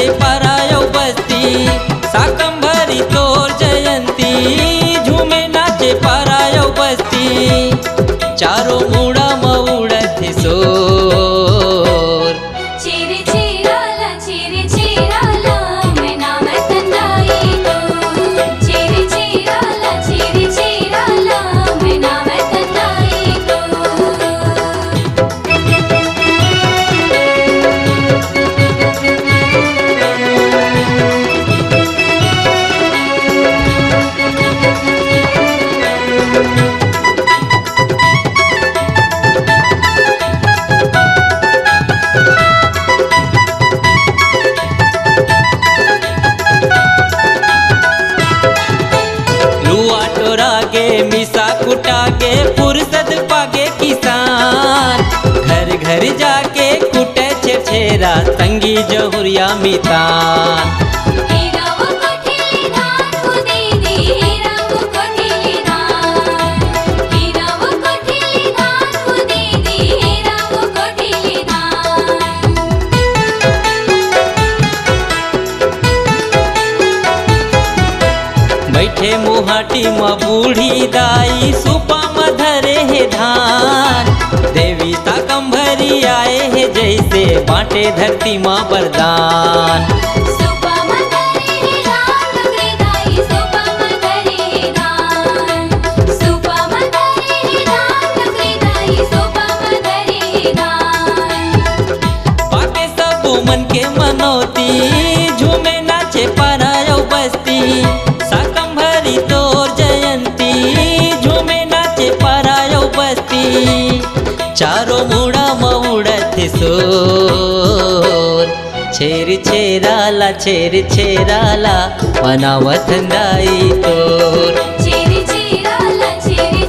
नाचे परायो बस्ती शाकंभरी तोर जयंती झूमे नाचे परायो बस्ती चारों मुड़ा मऊड़त सोर चिरी चिराला मैं नाम तंदाई तो चिरी चिराला मैं नाम तंदाई तो मिसा कुटागे फुर्सत पागे किसान घर घर जाके कुटे छेरा तंगी जहुरिया मितान हीरा वो कोठिली धान को दीदी हीरा वो कोठिली धान हीरा वो कोठिली धान को दीदी हीरा वो कोठिली धान बैठे मुहाटी में बूढ़ी दाई सुपा में धरे है धान देवी शाकंभरी आए है जैसे बांटे धरती माँ वरदान सुपा मधरे हे धान डुगरी दाई सुपा मधरे हे धान सुपा मधरे हे धान डुगरी दाई सुपा मधरे हे धान पाके सब मन के मनोती झूमे नाचे परायो बस्ती शाकंभरी तोर जयंती झूमे नाचे परायो बस्ती चारों मुड़ा मऊड़त सोर छेर छेराला मनावत दाई तोर चिरी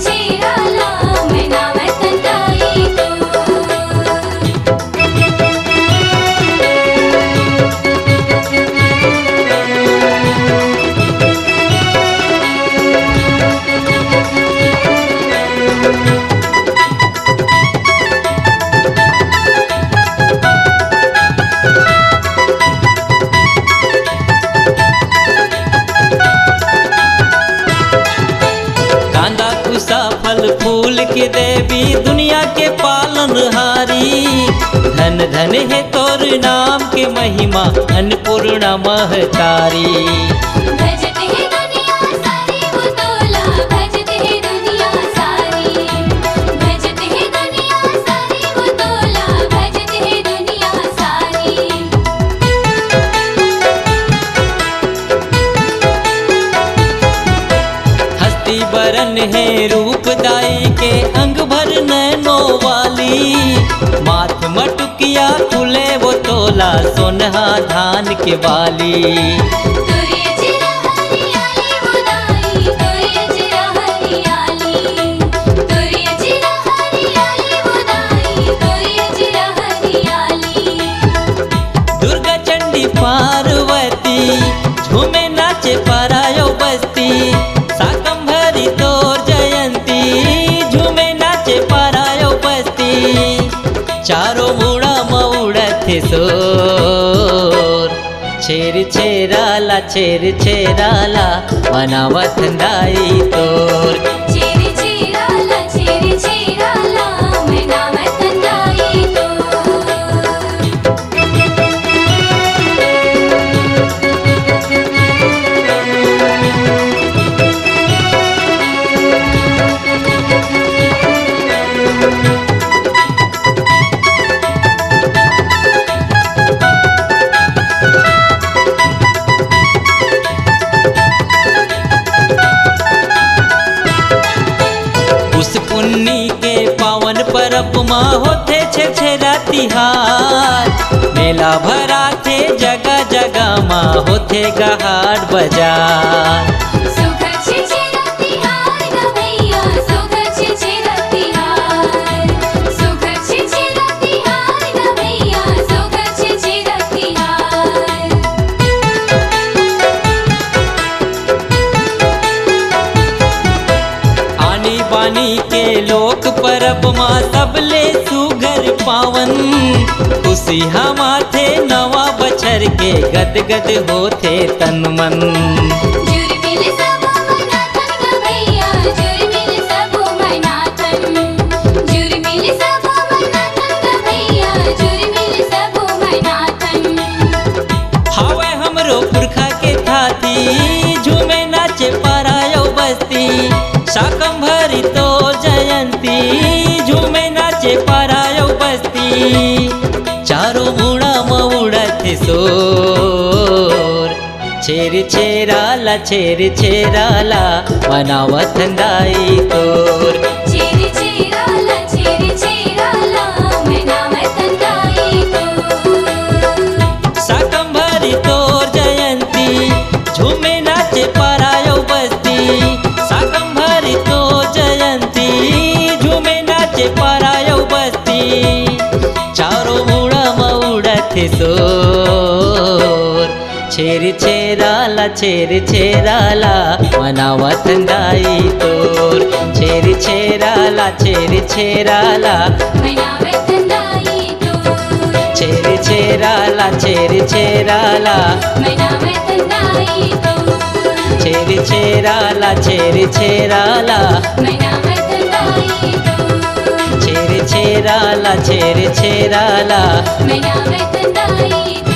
चिराला मैं नाम तंदाई तो कांदा कुसा फल फूल के देवी दुनिया के पालनहारी धन धन है तोर नाम के महिमा अन्नपूर्णा महतारी भजत है दुनिया सारी वो तोला भजत है दुनिया सारी भजत है दुनिया सारी वो तोला भजत है दुनिया सारी हस्ती बरन है रूपदाई के अंग भर नैनो वाली माथ मटुकिया खुले वो तोला सोनहा धान के बाली तुरिय चिरा हरियाली वो दाई तुरिय चिरा हरियाली तुरिय चिरा हरियाली वो दाई तुरिय चिरा हरियाली दुर्गा चंडी पार्वती झूमे नाचे परायो बस्ती शाकंभरी तोर जयंती झूमे नाचे परायो बस्ती चारों मुड़ा मऊड़त सोर छेर छेराला मनावत दाई तोर चिरी चिराला मैं नाम तंदाई तो उस पुन्नी के पावन परब माँ होते छेरा तिहार मेला भरा थे जगह जगह माँ होते गहाड़ बाजार सुघर छिछिरा तिहार ग भैया सुघर छिछिरा तिहार सुघर छिछिरा तिहार ग भैया सुघर छिछिरा तिहार आनी बानी के लोक परब माँ सबले सुघर पावन खुशी हमाथे नवा बछर करके गदगद होते तन मन। जुर्मिल सबो मनाथन ग भैया, जुर्मिल सबो मनाथन। जुर्मिल सबो मनाथन ग भैया, जुर्मिल सबो मनाथन। हावे हमरो पुरखा के थाती झूमे नाचे पारायो बस्ती। शाकंभरी तो जयंती झूमे नाचे पारायो बस्ती। चारों मुड़ा मऊड़त सोर छेर छेराला छेर छेराला मनावत दाई तोर। छेर छेराला छेर छेराला मनावत दाई तोर। शाकंभरी तोर जयंती झूमे नाचे पारायो बस्ती। शाकंभरी तो जयंती झूमे नाचे पारायो बस्ती। चारों मुड़ा मऊड़त सोर छेर छेराला छेर छेराला मनावत दाई तोर। छेर छेराला छेर छेराला मनावत दाई तोर। छेर छेराला छेर छेराला मनावत दाई तोर। छेर छेराला छेर छेराला मनावत दाई तोर। छेर छेराला छेर छेराला मनावत दाई तोर।